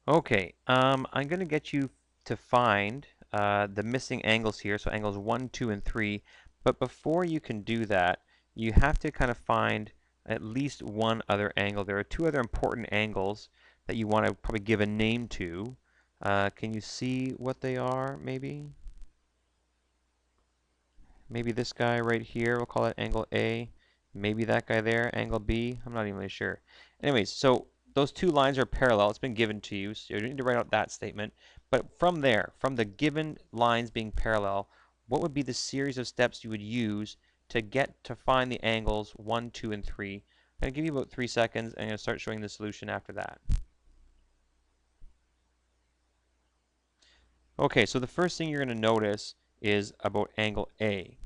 Okay, I'm going to get you to find the missing angles here, so angles 1, 2, and 3. But before you can do that, you have to kind of find at least one other angle. There are two other important angles that you want to probably give a name to. Can you see what they are, maybe? Maybe this guy right here, we'll call it angle A. Maybe that guy there, angle B. I'm not even really sure. Anyways, so those two lines are parallel. It's been given to you, so you don't need to write out that statement. But from there, from the given lines being parallel, what would be the series of steps you would use to get to find the angles 1, 2, and 3? I'm going to give you about 3 seconds, and I'm going to start showing the solution after that. Okay, so the first thing you're going to notice is about angle A.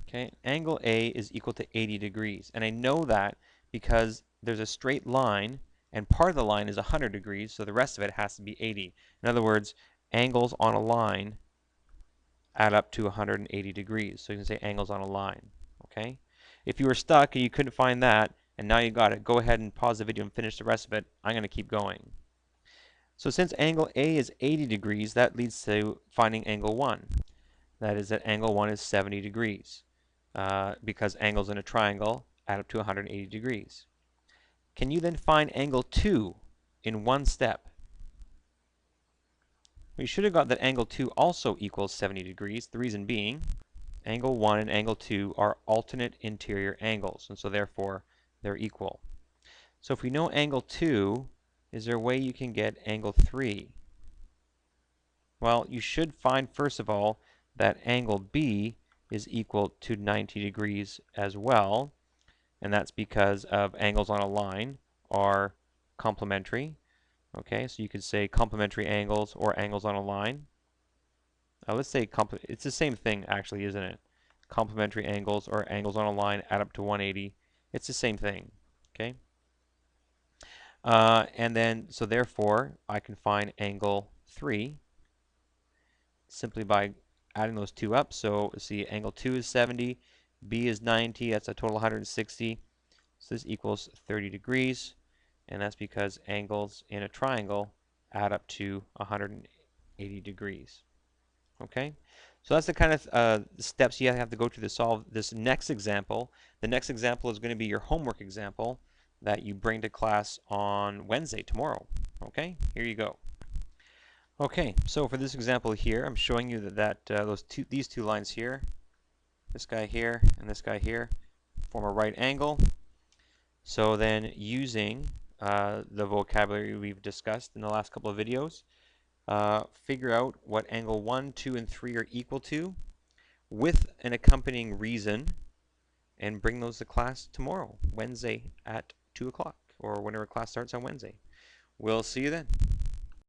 Okay, angle A is equal to 80 degrees. And I know that because there's a straight line, and part of the line is 100 degrees, so the rest of it has to be 80. In other words, angles on a line add up to 180 degrees. So you can say angles on a line. Okay? If you were stuck and you couldn't find that, and now you got it, go ahead and pause the video and finish the rest of it. I'm going to keep going. So since angle A is 80 degrees, that leads to finding angle 1. That is that angle 1 is 70 degrees. Because angles in a triangle add up to 180 degrees. Can you then find angle 2 in one step? We should have got that angle 2 also equals 70 degrees. The reason being, angle 1 and angle 2 are alternate interior angles, and so therefore they're equal. So if we know angle 2, is there a way you can get angle 3? Well, you should find, first of all, that angle B is equal to 90 degrees as well, and that's because of angles on a line are complementary. Okay, so you could say complementary angles or angles on a line. Let's say it's the same thing actually, isn't it? Complementary angles or angles on a line add up to 180. It's the same thing. Okay, and then so therefore I can find angle 3 simply by adding those two up. So see, angle 2 is 70, B is 90, that's a total 160. So this equals 30 degrees, and that's because angles in a triangle add up to 180 degrees. Okay, so that's the kind of steps you have to go through to solve this next example. The next example is going to be your homework example that you bring to class on Wednesday, tomorrow. Okay, here you go. Okay, so for this example here, I'm showing you that, these two lines here, this guy here and this guy here, form a right angle. So then using the vocabulary we've discussed in the last couple of videos, figure out what angle 1, 2, and 3 are equal to with an accompanying reason, and bring those to class tomorrow, Wednesday at 2 o'clock, or whenever class starts on Wednesday. We'll see you then.